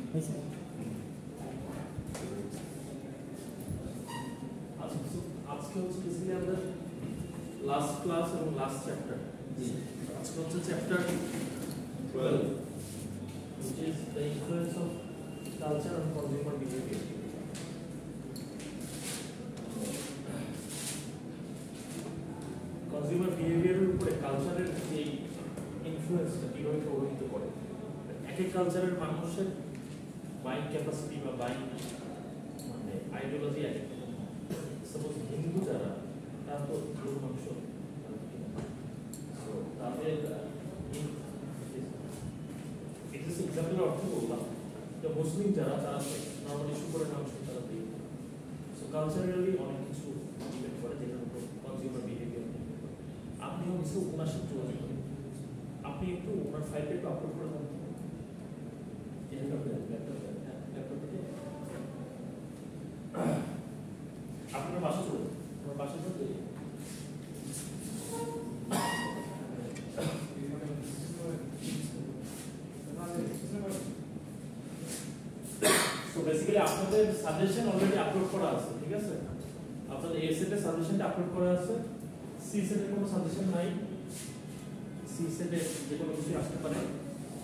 আজকে হচ্ছে বেসিক্যালি আমাদের লাস্ট ক্লাস এবং লাস্ট চ্যাপ্টার। আজকে হচ্ছে chapter 12, which is the influence of culture on consumer behavior. Consumer বিহেভিয়ারের উপরে কালচারের যে ইনফ্লুয়েন্সটা কিভাবে প্রভাবিত করে, এক এক কালচারের মানুষের বাইং ক্যাপাসিটি বা বাইং মানে আইডিওলজি এক এক। সাপোজ হিন্দু যারা, তারা তো গরু মাংস, তাদের এক্সাম্পলের অর্থ বললাম, তো মুসলিম যারা, তারা নর্মালি শুকরের মাংস তারা দিয়ে। সো কালচারালি অনেক কিছু ডিপেন্ড করে, যেটার উপর কনজিউমার বিহেভিয়ার। আপনিও কিছু ওনার সাথে যোগাযোগ করেন, আপনি একটু ওনার ফাইলটা একটু আপলোড করে দেন। আপনার বাসা চলে, আমার বাসা চলতে বেসিক্যালি আপনাদের সাজেশন অলরেডি আপলোড করা আছে, ঠিক আছে? আপনাদের এ সেটের সাজেশনটা আপলোড করা আছে, সি সেটের কোনো সাজেশন নাই। সি সেটে যে কোনো কিছু আসতে পারে,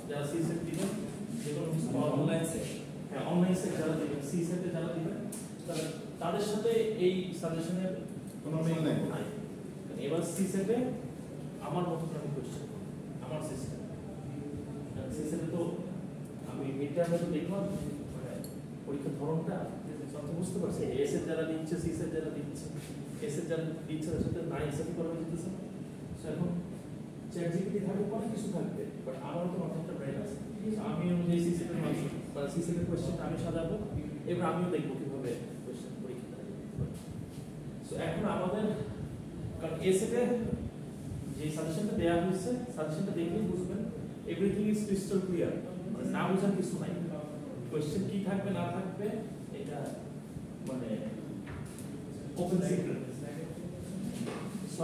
যারা সি সেট দিবেন যে কোনো কিছু অনলাইন সেট, হ্যাঁ অনলাইন সেট যারা দিবেন, সি সেটে যারা দিবেন তাদের সাথে এই সাজেশনের কোনো মিল নাই। এবার সি সেটে আমার মতো করে কোশ্চেন, আমার সিস্টেম সি সেটে তো আমি মিড টার্মে তো দেখলাম পরীক্ষার ধরনটা বুঝতে পারছি। এস এর যারা দিচ্ছে, সি এর যারা দিচ্ছে, এস এর যারা দিচ্ছে তার সাথে না এস এর করা যেতেছে। এখন চ্যাট জিপিটি থাকবে, অনেক কিছু থাকবে, বাট আমারও তো মাথাটা ব্রেন আছে। আমি অনুযায়ী সি সেটের মানুষ বা সি সেটের কোয়েশ্চেন আমি সাজাবো, এবার আমিও দেখবো কিভাবে কোয়েশ্চেন পরীক্ষা। সো এখন আমাদের কারণ এ সেটের যে সাজেশনটা দেওয়া হয়েছে, সাজেশনটা দেখলেই বুঝবেন এভরিথিং ইজ ক্রিস্টাল ক্লিয়ার, মানে না বোঝার কিছু নাই। কোয়েশ্চেন কি থাকবে না থাকবে এটা মানে ওপেন সিক্রেট। সো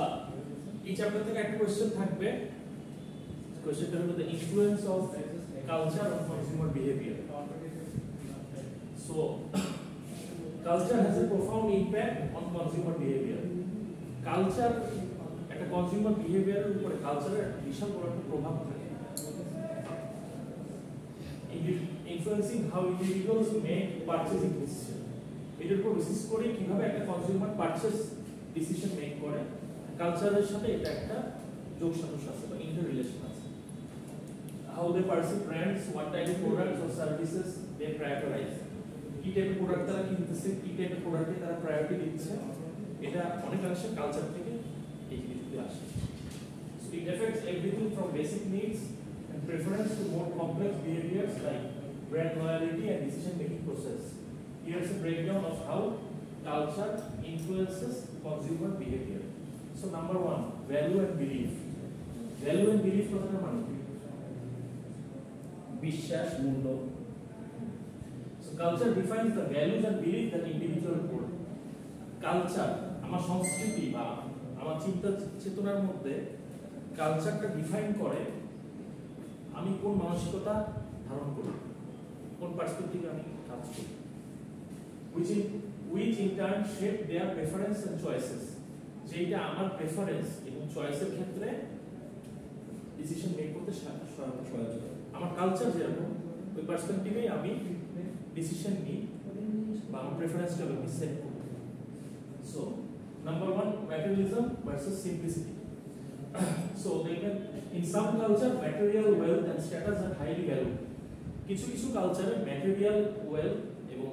এই চ্যাপ্টার থেকে একটা কোয়েশ্চেন থাকবে, কোয়েশ্চেনটা হলো the influence of culture on consumer behaviour. So culture has a profound impact on consumer behaviour. Culture একটা কনজিউমার বিহেভিয়ারের উপরে কালচারের বিশাল বড় একটা প্রভাব থাকে, influencing how individuals make purchasing decision. এটার উপর বেসিস করে কিভাবে একটা কনজিউমার পারচেজ ডিসিশন মেক করে, কালচারের সাথে এটা একটা যোগসাদৃশ্য আছে বা ইন্টার রিলেশন আছে। How they perceive brands, what type of products or services they prioritize. কি টাইপের প্রোডাক্ট তারা কিনতেছে, কি টাইপের প্রোডাক্টে তারা প্রায়োরিটি দিচ্ছে, এটা অনেকাংশে কালচার থেকে এই জিনিসগুলো আসে। So it affects everything from basic needs and preference to more complex behaviors like brand loyalty and decision-making process. Here's a breakdown of how culture influences consumer behavior. So number one, value and belief. Value and belief কথাটা মানে কি? বিশ্বাস, মূল্য। So culture defines the values and belief that individuals hold. Culture, আমার সংস্কৃতি বা আমার চিন্তা চেতনার মধ্যে কালচারটা ডিফাইন করে আমি কোন মানসিকতা ধারণ করি, কোন পার্সপেক্টিভে আমি কাজ করি, which in turn shape their preference and choices. যেটা আমার প্রেফারেন্স এবং চয়েসের ক্ষেত্রে ডিসিশন মেক করতে সহায়তা করে। আমার কালচার যেরকম, ওই পার্সপেক্টিভে আমি ডিসিশন নিই বা আমার প্রেফারেন্সটা আমি সেট করি। So number one, materialism versus simplicity. So in some culture material wealth and status are highly valued. কিছু কিছু কালচারে ম্যাটেরিয়াল ওয়েলথ এবং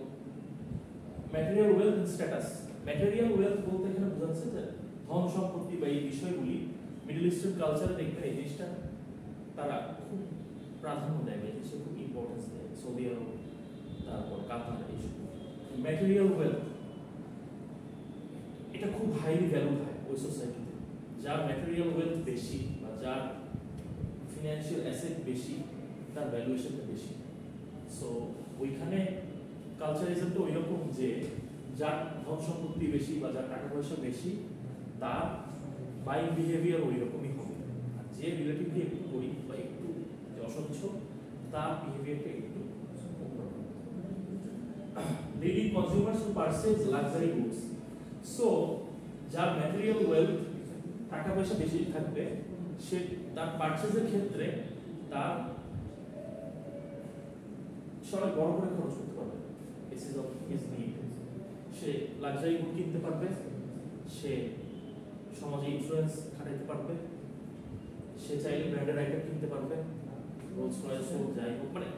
material wealth and status, material wealth বলতে এখানে বোঝাচ্ছে যে ধন সম্পত্তি বা এই বিষয়গুলি মিডল ইস্টার্ন কালচারে দেখবেন এই জিনিসটা তারা খুব প্রাধান্য দেয়, এই জিনিসটা খুব ইম্পর্টেন্স দেয়। সৌদি আরব, তারপর কাতার, এইসব ম্যাটেরিয়াল ওয়েলথ এটা খুব হাইলি ভ্যালুড হয় ওই সোসাইটিতে। যার ম্যাটেরিয়াল ওয়েলথ বেশি বা যার ফিনান্সিয়াল অ্যাসেট বেশি, তার ভ্যালুয়েশনটা বেশি। সো ওইখানে কালচারিজমটা ওই রকম যে যার ধন সম্পত্তি বেশি বা যার টাকা পয়সা বেশি, তার বাইং বিহেভিয়ার ওই রকমই হবে। যে রিলেটিভলি একটু গরিব বা একটু অসচ্ছল, তার বিহেভিয়ারটা একটু অন্যরকম। consumers who purchase luxury goods. So যার ম্যাটেরিয়াল ওয়েলথ টাকা পয়সা বেশি থাকবে সে তার পারচেজের ক্ষেত্রে তার সবাই বড় করে খরচ করতে পারবে basis of his need. Say luxury good কিনতে পারবে, সে সমাজে ইনফ্লুয়েন্স খাটাইতে পারবে, সে চাইলে ব্র্যান্ডেড আইটেম কিনতে পারবে, রোলস রয়েস হোক যাই হোক। মানে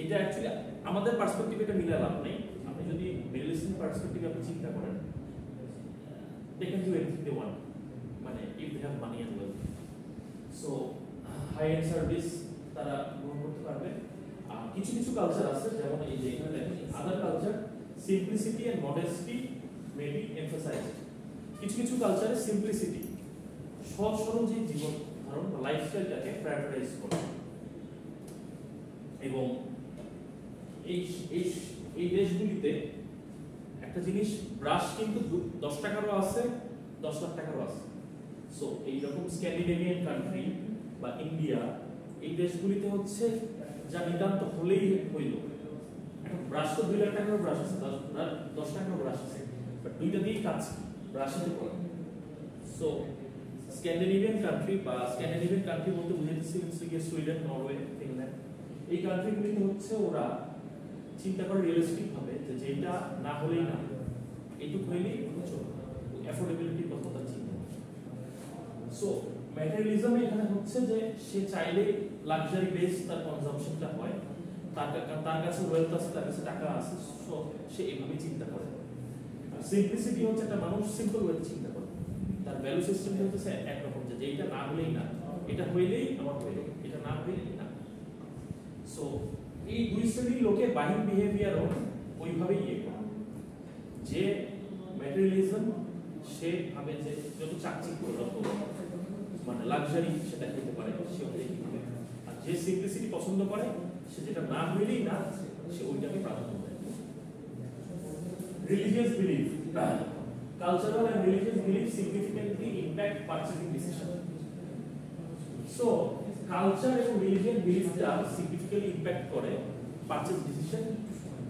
এটা অ্যাকচুয়ালি আমাদের পার্সপেক্টিভ এটা মিলে লাভ নেই। আপনি যদি মিডল ইস্টার্ন পার্সপেক্টিভে আপনি চিন্তা করেন, they can do anything they want, মানে if they have money and wealth. So high end service তারা গ্রহণ করতে পারবে। আর কিছু কিছু কালচার আছে যেমন এই যে এখানে দেখেন other culture simplicity and modesty may be emphasised. কিছু কিছু কালচারে সিম্পলিসিটি সহজ সরল যে জীবন ধারণ বা লাইফস্টাইলটাকে প্রায়োরিটাইজ করে। এবং এই এই এই দেশগুলিতে একটা জিনিস, ব্রাশ কিন্তু 10 টাকারও আছে, 10 লাখ টাকারও আছে। সো এইরকম স্ক্যান্ডিনেভিয়ান কান্ট্রি বা ইন্ডিয়া, এই দেশগুলিতে হচ্ছে যা নিতান্ত হলেই হইল। এখন ব্রাশ তো 2 লাখ টাকারও ব্রাশ আছে, 10 টাকারও ব্রাশ আছে, বাট দুইটা দিয়েই কাজ ব্রাশে করে। সো স্ক্যান্ডিনেভিয়ান কান্ট্রি বা স্ক্যান্ডিনেভিয়ান কান্ট্রি বলতে বুঝাইতেছি সুইডেন, নরওয়ে, ফিনল্যান্ড, এই কান্ট্রিগুলিতে হচ্ছে ওরা চিন্তা করে রিয়েলিস্টিক ভাবে যে যেটা না হলেই না, এইটুকু হইলেই চলবে, অ্যাফোর্ডেবিলিটির কথা তার চিন্তা। সো ম্যাটেরিয়ালিজম এখানে হচ্ছে যে সে চাইলে লাক্সারি বেস তার কনজাম্পশনটা হয়, তার কাছে ওয়েলথ আছে, তার কাছে টাকা আছে, সো সে এইভাবে চিন্তা করে। আর সিম্পলিসিটি হচ্ছে একটা মানুষ সিম্পল ওয়েতে চিন্তা করে, তার ভ্যালু সিস্টেমটা হচ্ছে একরকম, যে এইটা না হলেই না, এটা হইলেই আমার হইল, এটা না হইলেই না। সো এই দুই শ্রেণীর লোকে বাহির বিহেভিয়ারও ওইভাবে ইয়ে করে যে ম্যাটেরিয়ালিজম সে ভাবে যে যত চাকচিক্য, যত মানে লাক্সারি সেটা খেতে পারে সে ওইটাই কিনবে। আর যে সিম্পলিসিটি পছন্দ করে সে যেটা না হইলেই না, সে ওইটাকে প্রাধান্য দেয়। Religious belief, cultural and religious belief significantly impact purchasing decision. So culture এবং রিলিজিয়ান বিলিফটা সিগনিফিকেন্টলি ইমপ্যাক্ট করে পারচেজ ডিসিশন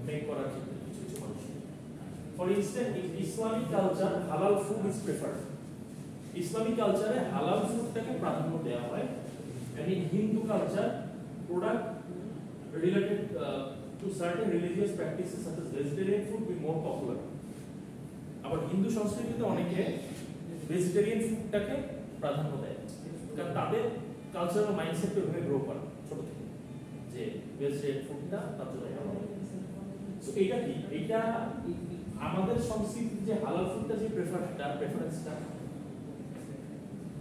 মেক করার ক্ষেত্রে কিছু কিছু মানুষ। For instance in Islamic culture halal food is preferred. Islamic কালচারে হালাল ফুডটাকে প্রাধান্য দেওয়া হয়। And in Hindu culture product related to certain religious practices such as vegetarian food be more popular. আবার হিন্দু সংস্কৃতিতে অনেকে ভেজিটেরিয়ান ফুডটাকে প্রাধান্য দেয়, কারণ তাদের কালচারাল মাইন্ডসেটকে ওইভাবে গ্রো করা ছোট থেকে, যে ভেজিটেরিয়ান ফুডটা তার জন্য ভালো। সো এইটা কি, এইটা আমাদের সংস্কৃতিতে যে হালাল ফুডটা যে প্রেফারেন্সটা,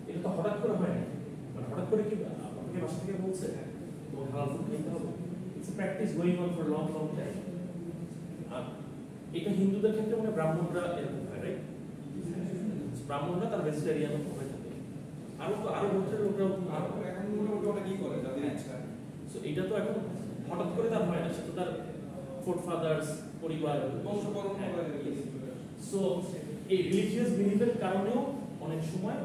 এটা তো হঠাৎ করে হয় না। মানে হঠাৎ করে কি আপনাকে বাসা থেকে বলছে তোমার হালাল ফুড খেতে হবে? It's practice going on for long long time. আর এটা হিন্দুদের ক্ষেত্রে মানে ব্রাহ্মণরা এরকম হয়, রাইট? ব্রাহ্মণরা তার ভেজিটেরিয়ান হয়ে থাকে, আরো গোত্রের লোকরাও এখন মোটামুটি অনেকেই করে তাদের ইচ্ছা। সো এটা তো এখন হঠাৎ করে তার হয় না, সেটা তার ফোরফাদার্স, পরিবার, বংশ পরম্পরা। সো এই রিলিজিয়াস বিলিফের কারণেও অনেক সময়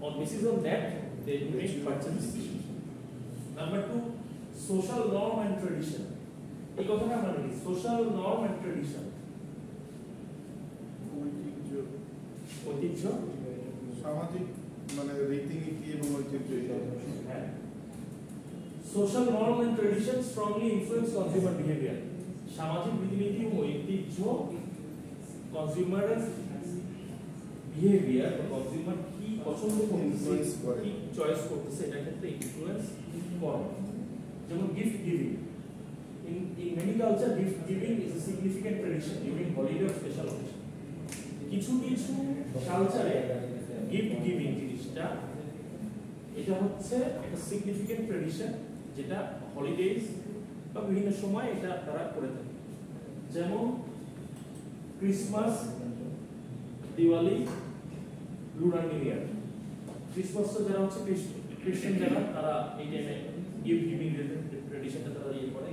on basis of that they make purchase decision. Number 2, social norm and tradition. এই কথাটা আমরা বলি social norm and tradition। ঐতিহ্য, সামাজিক মানে রীতিনীতি এবং ঐতিহ্য। হ্যাঁ, social norm and tradition strongly influence consumer behavior. সামাজিক রীতিনীতি এবং ঐতিহ্য কনজিউমারের বিহেভিয়ার বা কনজিউমার কি পছন্দ করতেছে, কি চয়েস করতেছে, এটা ক্ষেত্রে ইনফ্লুয়েন্স করে। যেমন gift giving, in many culture gift giving is a significant tradition during holiday or special occasion. কিছু কিছু কালচারে গিফট গিভিং জিনিসটা এটা হচ্ছে একটা সিগনিফিকেন্ট ট্র্যাডিশন, যেটা হলিডেজ বা বিভিন্ন সময় এটা তারা করে থাকে। যেমন Christmas, Diwali, lunar new year. ক্রিসমাসটা যারা হচ্ছে খ্রিস্টান যারা, তারা এই টাইমে গিফট গিভিং ট্র্যাডিশনটা তারা ইয়ে করে।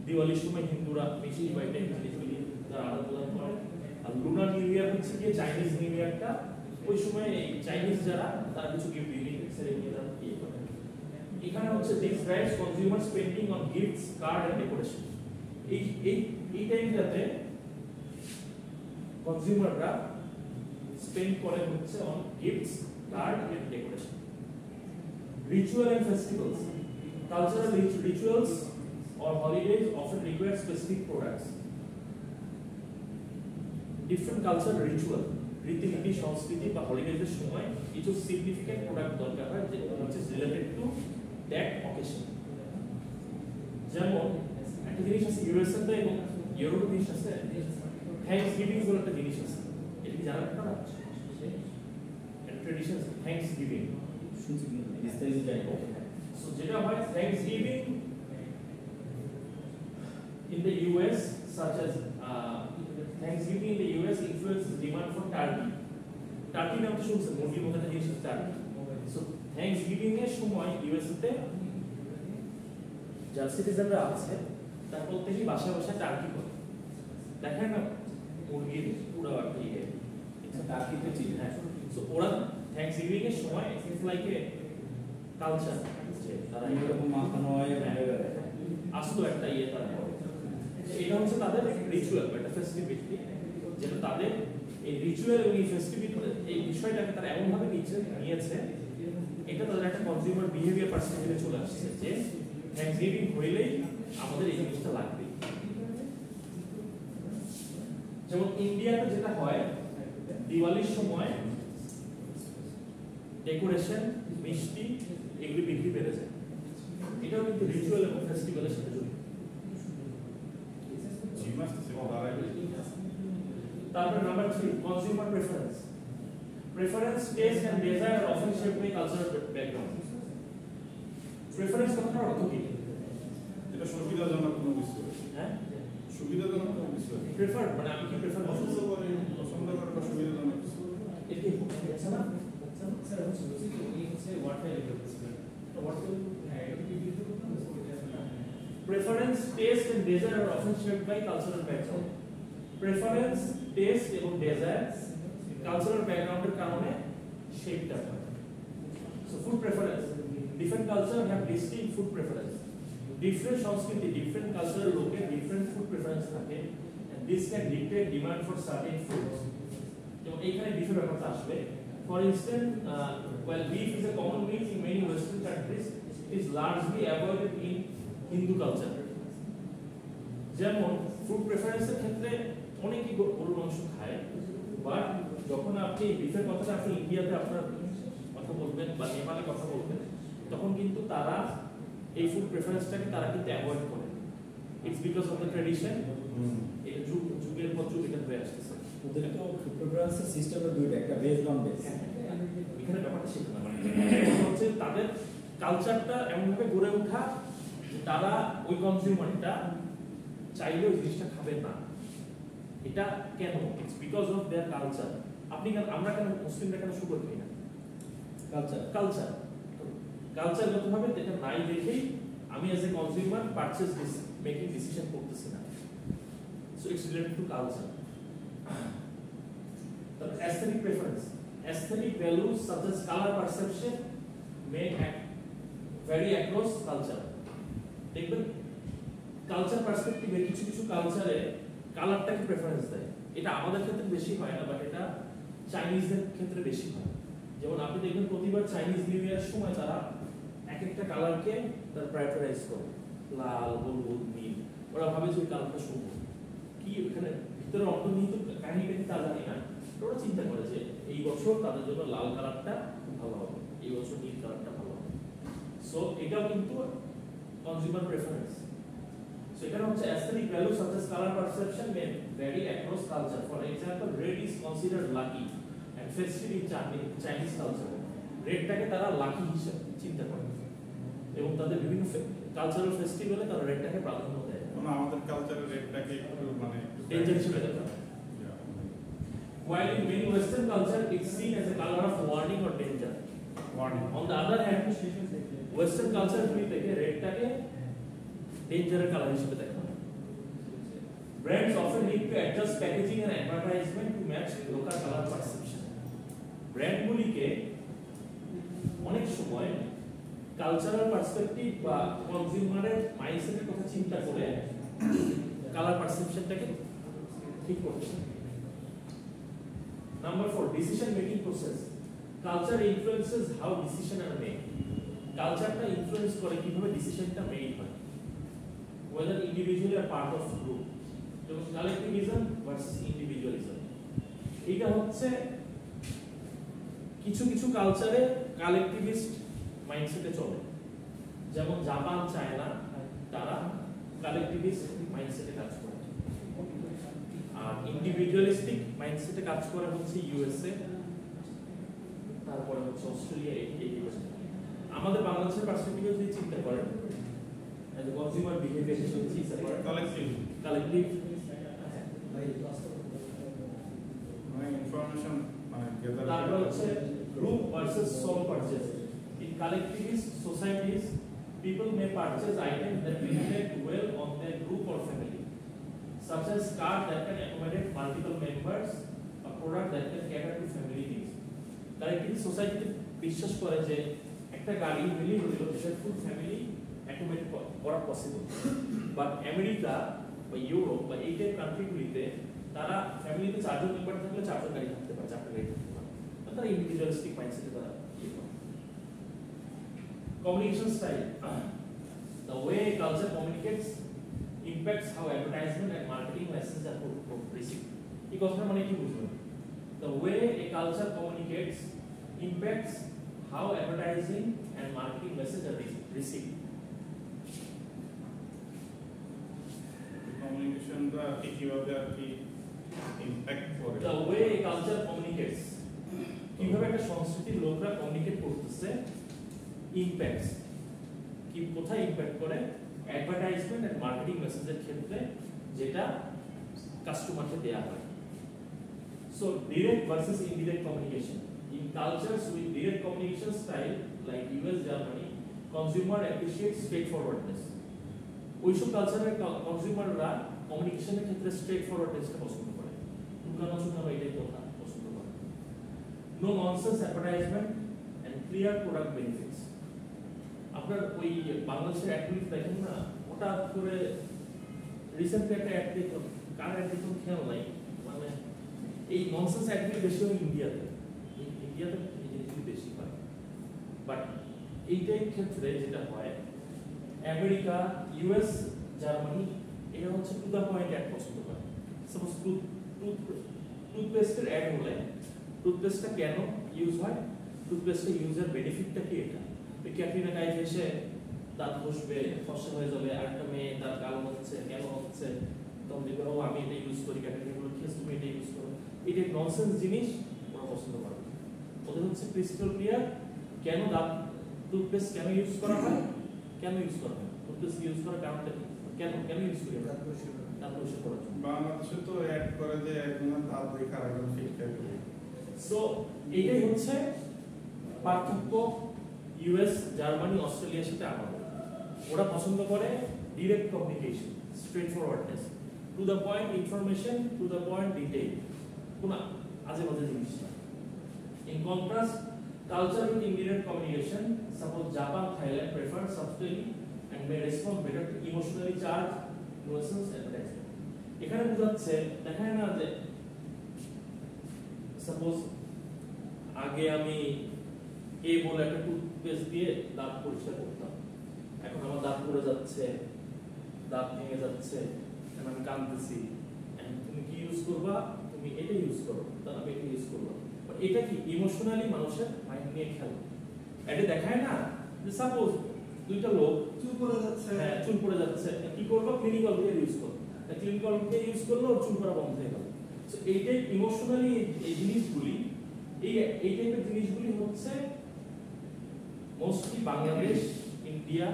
দিওয়ালির সময় হিন্দুরা মিষ্টি বা এই টাইপ জিনিসগুলি তারা আদান প্রদান করে। আর লুনার নিউ ইয়ার হচ্ছে গিয়ে চাইনিজ নিউ ইয়ারটা, ওই সময় চাইনিজ যারা তারা কিছু গিফট গিভিং সেরেমনি তারা ইয়ে করে। এখানে হচ্ছে this drives consumer spending on gifts, card and decoration. এই এই এই টাইমটাতে কনজিউমাররা স্পেন্ড করে হচ্ছে on gifts, card and decoration. Ritual and festivals. Cultural rituals or holidays often require specific products. Different cultural ritual, রীতিনীতি, সংস্কৃতি বা হলিডেজের সময় কিছু সিগনিফিক্যান্ট প্রোডাক্ট দরকার হয় যে which is related to that occasion. যেমন একটা জিনিস আছে ইউএসএ তে এবং ইউরোপে জিনিস আছে থ্যাঙ্কসগিভিং বলে একটা জিনিস আছে, এটা কি জানেন আপনারা? একটা ট্র্যাডিশন থ্যাঙ্কসগিভিং শুনছি বিস্তারিত জানি না। সো যেটা হয় Thanksgiving in the US such as Thanksgiving in the US influences demand for turkey. Turkey নাম তো শুনছেন, মুরগির মতো একটা জিনিস টার্কি। সো থ্যাঙ্কসগিভিং এর সময় ইউএস তে যারা সিটিজেনরা আছে তার প্রত্যেকই বাসায় বাসায় টার্কি করে, দেখেন না মুরগির পুরো একটা ইয়ে টার্কি তো চিনি। হ্যাঁ, সো ওরা থ্যাঙ্কসগিভিং এর সময় ইটস লাইক এ কালচার যে তারা এরকম মাখানো হয় আসতো একটা ইয়ে তারা করে। এটা হচ্ছে তাদের রিচুয়াল, একটা ফেস্টিভিটি, যেটা তাদের এই রিচুয়াল এবং এই ফেস্টিভিটি এই বিষয়টাকে তারা এমন ভাবে নিয়েছে, এটা তাদের একটা কনজিউমার বিহেভিয়ার পার্সপেক্টিভে চলে আসছে যে থ্যাঙ্কসগিভিং হইলেই আমাদের এই জিনিসটা লাগবে। যেমন ইন্ডিয়াতে যেটা হয় দিওয়ালির সময় ডেকোরেশন, মিষ্টি এগুলি বিক্রি বেড়ে যায়, এটাও কিন্তু রিচুয়াল এবং ফেস্টিভ্যালের সাথে জড়িত। তারপর number 3, consumer preference. Preference, taste and desire are often shaped by cultural background. Preference কথাটার অর্থ কি? এটা সুবিধাজনক কোনো কিছু, হ্যাঁ, সুবিধাজনক কোনো কিছু। প্রেফার মানে আমি কি প্রেফার করব, পছন্দ করে বা সুবিধাজনক কিছু। এটা কি হচ্ছে না? স্যার হচ্ছে এই হচ্ছে ওয়ার্ড ফাইল করতেছিলেন তো ওয়ার্ড ফাইল হ্যাঁ এটা কি ভিডিও করতে Preference, taste and desire are often shaped by cultural background. Preference, taste এবং desire cultural background এর কারণে shaped up হয়। So food preference, different culture have distinct food preference. Different সংস্কৃতি, different cultural লোকের different food preference থাকে, and this can dictate demand for certain foods. যেমন এইখানে beef-এর ব্যাপারটা আসবে। For instance, while beef is a common meat in many Western countries, it is largely avoided in Hindu culture. যেমন food প্রেফারেন্সের ক্ষেত্রে অনেকেই গরুর মাংস খায়, বাট যখন আপনি বিফের কথাটা আপনি ইন্ডিয়াতে আপনার কথা বলবেন বা নেপালে কথা বলবেন, তখন কিন্তু তারা এই ফুড প্রেফারেন্সটাকে তারা কিন্তু অ্যাভয়েড করে। It's because of the tradition, এটা যুগের পর যুগ এটা হয়ে আসতেছে। ওদের তো ফুড প্রেফারেন্সের সিস্টেমে দুইটা, একটা বেস নন বেস। এখানে ব্যাপারটা সেটা না, মানে হচ্ছে তাদের কালচারটা এমনভাবে গড়ে ওঠা তারা ওই কনজিউমারটা চাইলে ওই জিনিসটা খাবে না। এটা কেন? It's because of their culture. আপনি কেন, আমরা কেন মুসলিমরা কেন শুকর খাই না? কালচার কালচার, কালচারগতভাবে এটা নাই দেখেই আমি as a consumer purchase making decision করতেছি না। So it's related to culture. তারপর aesthetic preference, aesthetic values such as colour perception may vary across culture. দেখবেন কালচার পার্সপেক্টিভে কিছু কিছু কালচারে কালারটাকে প্রেফারেন্স দেয়। এটা আমাদের ক্ষেত্রে বেশি হয় না, বাট এটা চাইনিজদের ক্ষেত্রে বেশি হয়। যেমন আপনি দেখবেন প্রতিবার চাইনিজ নিউ ইয়ার সময় তারা এক একটা কালারকে তার প্রায়োরিটাইজ করে, লাল, হলুদ, নীল। ওরা ভাবে যে ওই কালারটা শুভ। কি ওখানে ভিতরে অন্তর্নিহিত কাহিনীটা কি তা জানি না, ওরা চিন্তা করে যে এই বছর তাদের জন্য লাল কালারটা খুব ভালো হবে, এই বছর নীল কালারটা ভালো হবে। সো এটাও কিন্তু consumer preference. So এখানে হচ্ছে aesthetic values such as color perception may vary across culture. For example, red is considered lucky and festive in Chinese culture. রেডটাকে তারা লাকি হিসেবে চিন্তা করে এবং তাদের বিভিন্ন কালচারাল ফেস্টিভ্যালে তারা রেডটাকে প্রাধান্য দেয়। মানে আমাদের কালচারের রেটটাকে একটু মানে ডেঞ্জার হিসেবে দেখা হয়। While in many Western culture it's seen as a color of warning or danger. Warning. On the other hand, Western culture থেকে রেডটাকে ডেঞ্জারের কালার হিসেবে দেখা হয়। Brands often need to adjust packaging and advertisement to match local color perception. ব্র্যান্ডগুলিকে অনেক সময় cultural perspective বা কনজিউমারের মাইন্ডসেটের কথা চিন্তা করে কালার পারসেপশনটাকে ঠিক করতে। Number 4, decision making process. Culture influences how decision are made. কালচারটা ইনফ্লুয়েন্স করে কিভাবে ডিসিশনটা মেড হয়, whether individually or part of group। যেমন কালেক্টিভিজম ভার্সেস ইন্ডিভিজুয়ালিজম। এটা হচ্ছে কিছু কিছু কালচারে কালেক্টিভিস্ট মাইন্ডসেটে চলে, যেমন জাপান, চায়না, তারা কালেক্টিভিস্ট মাইন্ডসেটে কাজ করে। আর ইন্ডিভিজুয়ালিস্টিক মাইন্ডসেটে কাজ করে হচ্ছে ইউএসএ, তারপরে হচ্ছে অস্ট্রেলিয়া। এই আমাদের বাংলাদেশের পার্সপেক্টিভে যদি চিন্তা করেন, কনজিউমার বিহেভিয়ার হিসেবে চিন্তা করেন, কালেক্টিভ ইনফরমেশন গেদার তারপর হচ্ছে group versus sole purchase. In collectivist societies, people may purchase items that reflect well on their group or family, such as cars that can accommodate multiple members, a product that can cater to family needs. Collectivist society বিশ্বাস করে যে একটা গাড়ি মিলিয়ে হলো দেশের full family accommodate করা possible. But America বা ইউরোপ বা এই টাইপ কান্ট্রিগুলিতে তারা ফ্যামিলিতে 4 জন মেম্বার থাকলে 4 জন গাড়ি থাকতে পারে, 4টা গাড়ি থাকতে পারে। তারা ইন্ডিভিজুয়ালিস্টিক মাইন্ডসেটে তারা communication style. The way culture communicates impacts how advertisement and marketing messages are received. এই কথাটা মানে কি বুঝবেন? The way a culture communicates impacts how advertising and marketing messages are received. কমিউনিকেশনটা কিভাবে আর কি ইমপ্যাক্ট করে। The way a culture communicates, কিভাবে একটা সংস্কৃতির লোকরা কমিউনিকেট করতেছে, ইমপ্যাক্টস কি কোথায় ইমপ্যাক্ট করে, অ্যাডভার্টাইজমেন্ট এন্ড মার্কেটিং মেসেজের ক্ষেত্রে যেটা কাস্টমারকে দেয়া হয়। So direct versus indirect communication. In cultures with direct communication style like US, Germany, consumer appreciate straightforwardness. ওইসব কালচারের কনজিউমাররা কমিউনিকেশনের ক্ষেত্রে স্ট্রেট ফরওয়ার্ডনেসটা পছন্দ করে, লুকানো চুকানো এটাই কথা পছন্দ করে। No nonsense advertisement and clear product benefits. আপনার ওই বাংলাদেশের অ্যাডগুলি দেখেন না, হঠাৎ করে রিসেন্টলি একটা অ্যাড দেখলাম, কার অ্যাড দেখলাম খেয়াল নাই, মানে এই ননসেন্স অ্যাডগুলি বেশি হয় ইন্ডিয়াতে এই জিনিসগুলি বেশি হয়। বাট এইটাই ক্ষেত্রে যেটা হয় আমেরিকা, ইউএস, জার্মানি, এটা হচ্ছে টু দ্য পয়েন্ট অ্যাড পছন্দ করে। সাপোজ টুথপেস্টের অ্যাড হলে টুথপেস্টটা কেন ইউজ হয়, টুথপেস্টের ইউজের বেনিফিটটা কি, এটা ক্যাটরিনা কাইফ এসে দাঁত ঘষবে, ফর্সা হয়ে যাবে, আরেকটা মেয়ে দাঁত কালো হচ্ছে, কেন হচ্ছে, তখন দেখবে ও আমি এটা ইউজ করি, ক্যাটরিনা বলে খেস তুমি এটা ইউজ করো। এটা ননসেন্স জিনিস ওরা পছন্দ করে। ওদের হচ্ছে ক্রিস্টাল ক্লিয়ার কেন দাঁত টুথপেস্ট কেন ইউজ করা হয়, কেন ইউজ করা হয়, টুথপেস্ট ইউজ করার কারণটা কি, কেন ইউজ করি, দাঁত পরিষ্কার করার জন্য। বাংলাদেশে তো অ্যাড করে যে একজনের দাঁত দেখা একজন ফিল্টার করে। সো এটাই হচ্ছে পার্থক্য ইউএস, জার্মানি, অস্ট্রেলিয়ার সাথে আমাদের। ওরা পছন্দ করে direct communication, straightforwardness, to the point information, to the point detail, কোনো আজে বাজে জিনিস না। In contrast, culture with indirect communication, suppose Japan, Thailand prefer subtly and may respond better to emotionally charged nuisance advertisement. এখানে বোঝাচ্ছে দেখায় না যে সাপোজ আগে আমি এই বলে একটা টুথপেস্ট দিয়ে দাঁত পরিষ্কার করতাম, এখন আমার দাঁত পড়ে যাচ্ছে, দাঁত ভেঙে যাচ্ছে, এখন আমি কাঁদতেছি, তুমি কি ইউজ করবা, তুমি এটা ইউজ করো, তাহলে আমি এটা ইউজ করবো। এটা কি ইমোশনালি মানুষের মাইন্ড নিয়ে খেলা। এটা দেখায় না যে সাপোজ দুইটা লোক চুল পড়ে যাচ্ছে, হ্যাঁ চুল পড়ে যাচ্ছে, কি করবো, ক্লিনিক অয়েল ইউজ করবো, ক্লিনিক অয়েল ইউজ করলো, চুল পড়া বন্ধ হয়ে গেল। সো এইটাই ইমোশনালি এই জিনিসগুলি, এই টাইপের জিনিসগুলি হচ্ছে মোস্টলি বাংলাদেশ, ইন্ডিয়া,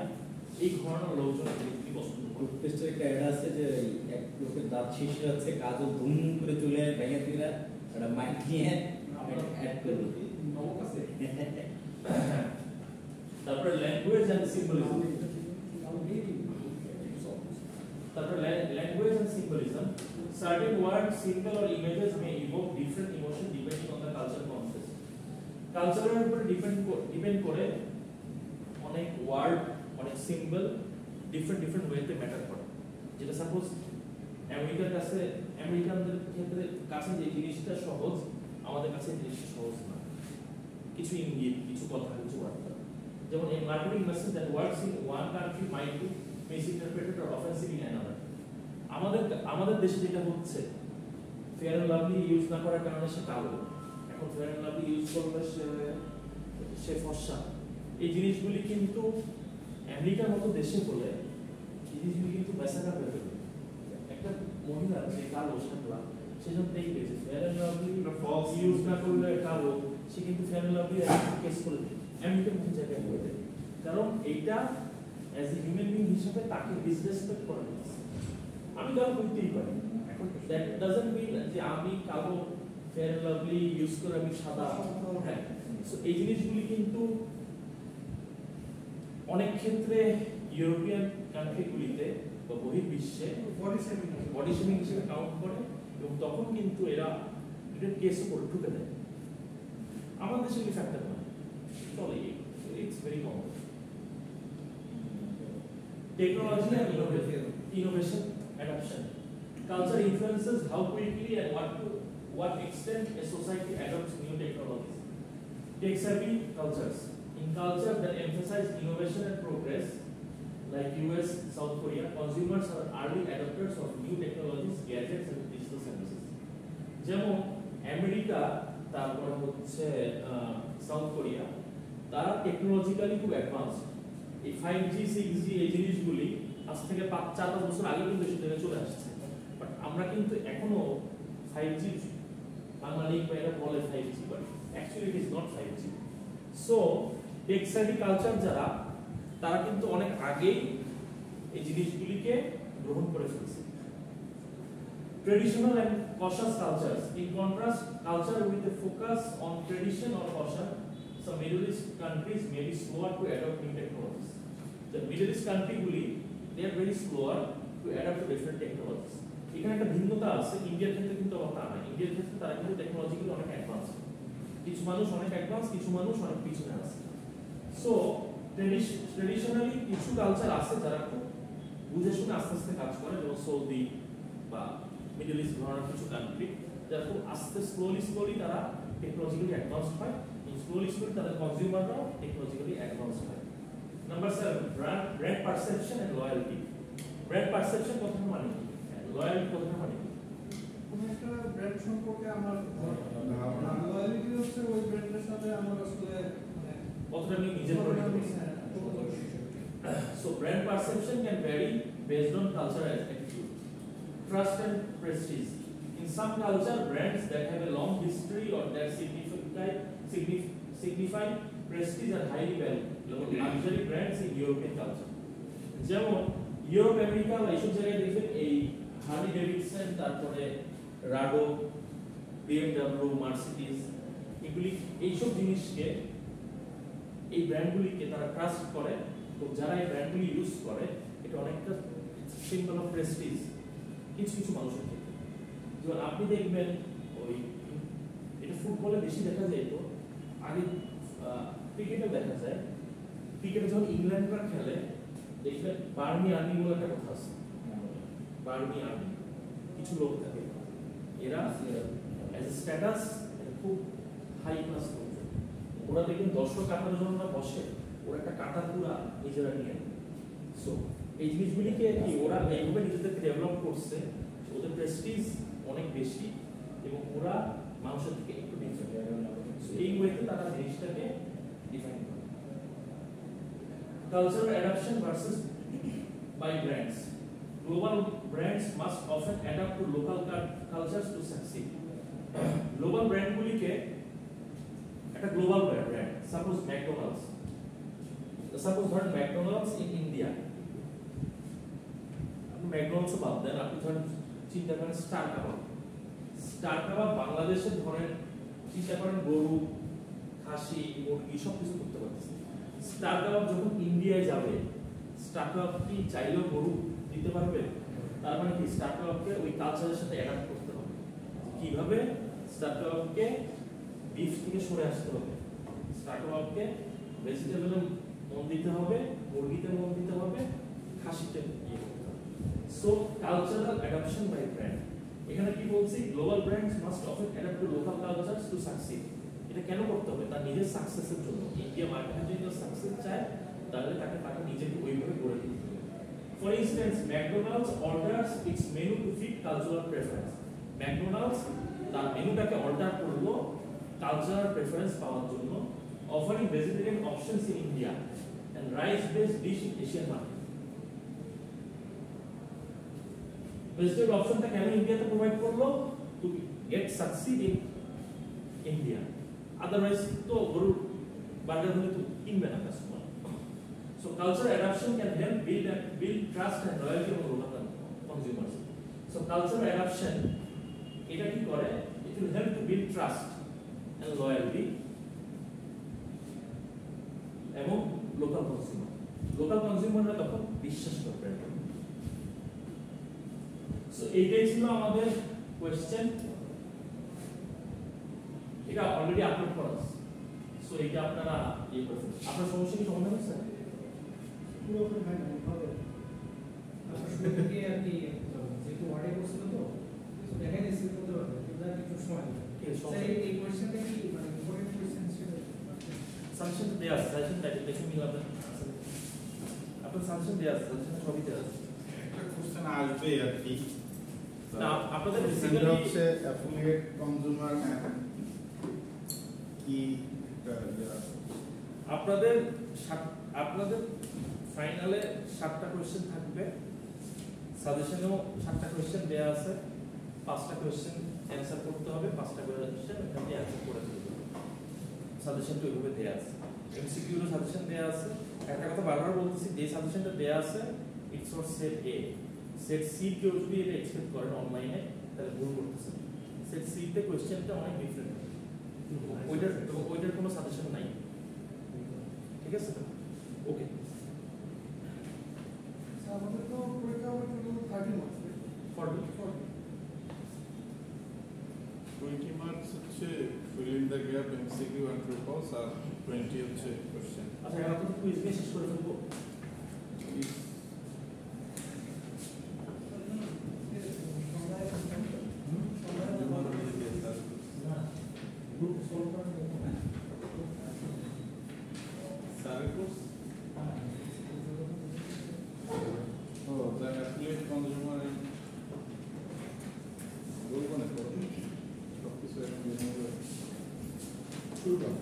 এই ধরনের লোকজন এগুলি পছন্দ করে। টুথপেস্টের একটা অ্যাড আছে যে এক লোকের দাঁত শিশে যাচ্ছে, কাজল ধুম করে চলে ভেঙে দিলা, একটা মাইক নিয়ে অ্যাড করলো। তারপরে ল্যাঙ্গুয়েজ এন্ড সিম্বলিজম, তারপরে language and symbolism, certain words, symbol or images may evoke different emotion depending on the cultural context. কালচারের উপরে ডিপেন্ড করে অনেক ওয়ার্ড, অনেক সিম্বল ডিফারেন্ট ওয়েতে ম্যাটার করে। যেটা সাপোজ কাছে আমেরিকানদের ক্ষেত্রে কাছে যে জিনিসটা সহজ আমাদের কাছে এই জিনিসটা সহজ না। কিছু ইঙ্গিত, কিছু কথা, কিছু বার্তা। যেমন a marketing message that works in one country might be misinterpreted or offensive in another. আমাদের দেশে যেটা হচ্ছে ফেয়ার এন্ড লাভলি ইউজ না করার কারণে সে কালো, এখন ফেয়ার এন্ড লাভলি ইউজ করলে সে ফর্সা। এই জিনিসগুলি কিন্তু আমেরিকার মতো দেশে বলে এই জিনিসগুলি কিন্তু বেসাকা পেয়ে যাবে। একটা মহিলা যে কালো সাকলা সেজন্য এই পেয়েছে ফেয়ার এন্ড লাভলি ইউজ না করলে কালো, সে কিন্তু ফেয়ার এন্ড লাভলি কেস করে দেয় আমেরিকার মতো জায়গায় করে দেয়, কারণ এইটা অ্যাজ এ হিউম্যান বিং হিসেবে তাকে ডিসরেসপেক্ট করা হচ্ছে। আমি কালো বলতেই পারি, এখন দ্যাট ডাজন্ট মিন যে আমি কালো ফেয়ার এন্ড লাভলি ইউজ করে আমি সাদা। হ্যাঁ, সো এই জিনিসগুলি কিন্তু অনেক ক্ষেত্রে ইউরোপিয়ান কান্ট্রিগুলিতে বা বহির্বিশ্বে বডি শেমিং হিসেবে কাউন্ট করে, এবং তখন কিন্তু এরা এটা কেসও করে ঢুকে দেয়। আমাদের দেশে এই ফ্যাক্টর না, চলে, it's very common. Technology and innovation adoption. Culture influences how quickly and what extent a society adopts new technologies. Tech-savvy cultures. In cultures that emphasize innovation and progress, like US, South Korea, consumers are early adopters of new technologies, gadgets, and digital services. যেমন America, তারপরে হচ্ছে south Korea, তারা technologically খুব advance. এই 5G 6G এই জিনিসগুলি আজ থেকে 4-5 বছর আগে কিন্তু এসে জায়গায় চলে আসছে, বাট আমরা কিন্তু এখনো 5G বাঙালি এরা বলে 5G, but actually it is not 5G। So tech savvy culture যারা, তারা কিন্তু অনেক আগেই এই জিনিসগুলিকে গ্রহণ করে ফেলছে। Traditional and cautious cultures. In contrast, culture with a focus on tradition or caution, some Middle East countries may be slower to adopt new technologies. The Middle East country, they are very slower to adapt to different technologies. এখানে একটা ভিন্নতা আছে, ইন্ডিয়ার ক্ষেত্রে কিন্তু তা না। ইন্ডিয়ার ক্ষেত্রে তারা কিন্তু টেকনোলজিক্যালি অনেক অ্যাডভান্স, কিছু মানুষ অনেক অ্যাডভান্স, কিছু মানুষ অনেক পিছনে আছে। সো ট্রেডিশনালি কিছু কালচার আছে যারা খুব বুঝে শুনে আস্তে আস্তে কাজ করে, যেমন সৌদি বা মিডল ইস্ট ধরনের কিছু কান্ট্রি, যারা খুব আস্তে স্লোলি তারা টেকনোলজিক্যালি অ্যাডভান্স হয়, স্লোলি তাদের কনজিউমাররাও টেকনোলজিক্যালি অ্যাডভান্স হয়। Number 7, brand perception and loyalty. Brand perception কথাটা মানে কি, লয়ালটি কথাটা মানে কি? কোনো একটা ব্র্যান্ড সম্পর্কে আমার লয়ালিটি হচ্ছে ওই ব্র্যান্ডের সাথে আমার আসলে কতটা আমি নিজের করে নিতে পারি। So brand perception can vary based on cultural attitude, trust and prestige. In some culture, brands that have a long history or that signify prestige are highly valued. Luxury brands in European culture. যেমন Europe, America বা এইসব জায়গায় দেখবেন এই Harley Davidson, তারপরে Rado, BMW, Mercedes, এগুলি এইসব জিনিসকে, এই ব্র্যান্ডগুলিকে তারা ট্রাস্ট করে, তো যারা এই ব্র্যান্ডগুলি ইউজ করে এটা অনেকটা সিম্বল অফ প্রেস্টিজ কিছু কিছু মানুষের ক্ষেত্রে। যেমন আপনি দেখবেন ওই এটা ফুটবলে বেশি দেখা যায়, তো আগে ক্রিকেটে দেখা যায়। ক্রিকেটে যখন ইংল্যান্ডরা খেলে দেখবেন বার্মি আর্মি বলে একটা কথা আছে, বার্মি আর্মি কিছু লোক থাকে, এরা অ্যাজ এ স্ট্যাটাস খুব হাই ক্লাস লোক। ওরা দেখবেন দর্শক কাটার জন্য বসে, ওরা একটা কাটা পুরা নিজেরা নিয়ে। সো এই জিনিসগুলিকে কি ওরা এইভাবে নিজেদেরকে ডেভেলপ করছে, ওদের প্রেস্টিজ অনেক বেশি এবং ওরা মানুষের থেকে একটু ডিফারেন্ট। সো এই ওয়েতে তারা জিনিসটাকে ডিফাইন করে। Cultural adaptation versus by brands. Global brands must often adapt to local cultures to succeed. Global brandগুলিকে একটা global brand, suppose McDonald's, suppose ধরেন ম্যাকডোনাল্ডস ইন ইন্ডিয়া, আপনি ম্যাকডোনাল্ডস বাদ দেন, আপনি ধরেন চিন্তা করেন স্টার কাবাব। স্টার কাবাব বাংলাদেশে ধরেন চিন্তা করেন গরু, খাসি, মুরগি সব কিছু করতে পারতেছে। স্টার কাবাব যখন ইন্ডিয়ায় যাবে, স্টার কাবাব কি চাইলেও গরু দিতে পারবে? তার মানে কি স্টার কাবাবকে ওই কালচারের সাথে অ্যাডাপ্ট করতে হবে। কিভাবে স্টার কাবাবকে বিফ থেকে সরে আসতে হবে, স্টার কাবাবকে ভেজিটেবলে মন দিতে হবে, মুরগিতে মন দিতে হবে, খাসিতে ইয়ে করতে হবে। So cultural adaptation by brand. এখানে কি বলছি, global brands must often adapt to local cultures to succeed. এটা কেন করতে হবে? তার নিজের সাকসেসের জন্য। ইন্ডিয়া মার্কেটে যদি সাকসেস চায় তাহলে তাকে নিজেকে ওইভাবে গড়ে তুলতে হবে। For instance, McDonald's alters its menu to fit cultural preference. McDonald's তার মেনুটাকে অল্টার করলো কালচারাল প্রেফারেন্স পাওয়ার জন্য, offering vegetarian options in India and rice based dish in Asian market. Vegetable অপশনটা কেন ইন্ডিয়াতে প্রোভাইড করলো? To get succeed in India. Otherwise তো গরুর বার্গার হলে তো কিনবে না customer. So culture adaption can help build trust and loyalty of local consumers. So culture adoption এটা কি করে? It will help to build trust and loyalty এবং লোকাল কনজিউমার। লোকাল কনজিউমাররা তখন বিশ্বাস করবে। সো এইটাই ছিল আমাদের কোশ্চেন। এটা অলরেডি আপলোড করা আছে। সো এটা আপনারা ইয়ে করবেন। আপনার সমস্যা কি সমাধান হচ্ছে? পুরোপুরি হয় না, হবে। শুরু থেকে আর কি যেহেতু ওয়ার্ডে করছিল তো দেখা যাচ্ছে করতে পারবে, কিন্তু আর কিছু সময় নেই। এই কোয়েশ্চেনটা কি মানে ইম্পর্টেন্ট কোয়েশ্চেন ছিল? সাজেশন দেয়া আছে, সাজেশন দেখে মিলাবেন। আপনার সাজেশন দেয়া আছে, সাজেশন সবই দেয়া আছে। একটা কোশ্চেন আসবে আর কি। না, আপনাদের বেসিক্যালি বেসিক্যালি হচ্ছে অ্যাফিলিয়েট কনজিউমার কি আপনাদের ফাইনালে 7টা কোশ্চেন থাকবে, সাজেশনেও 7টা কোশ্চেন দেয়া আছে, 5টা কোশ্চেন অ্যানসার করতে হবে, 5টা কোশ্চেন এখানে অ্যানসার করে দিতে হবে। সাজেশনটা ওইভাবে দেয়া আছে, এমসিকিউ এর সাজেশন দেয়া আছে। একটা কথা বারবার বলতেছি, যে সাজেশনটা দেয়া আছে it's for set A. Set C কেউ যদি এটা এক্সপেক্ট করেন অনলাইনে তাহলে ভুল করতেছেন। সেট সি তে কোশ্চেনটা অনেক ডিফারেন্ট, ওইটার কোনো সাজেশন নাই। ঠিক আছে, ওকে। আমাদের তো পরীক্ষা হবে টোটাল 30 মার্কস। 20 মার্কস হচ্ছে fill in the gap MCQ and true false, আর 20 হচ্ছে কোশ্চেন। আচ্ছা, এখন তো কুইজ নিয়ে শেষ করে ফেলবো। গ্রুপ সলভ করার জন্য স্যারের কোর্স ও দ্য অ্যাফিলিয়েট কনজিউমার বলবো না তো সব কিছু এখন জেনে নেবে। শুরু করো।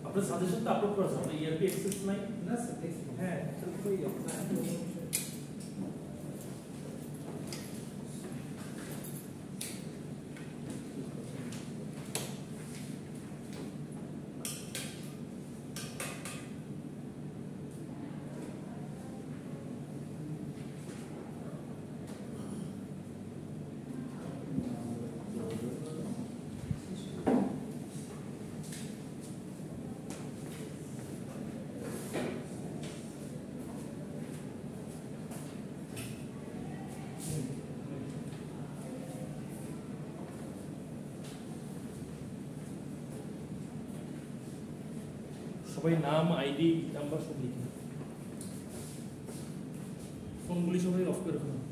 আপনার সাজেশনটা আপলোড করা আছে, আপনার ইআরপি অ্যাক্সেস নাই? না স্যার দেখছি। হ্যাঁ, সেটা হয়ে যাবে। সবাই নাম, আইডি, নাম্বার সব লিখে, ফোনগুলি সবাই অফ করে ফেলুন।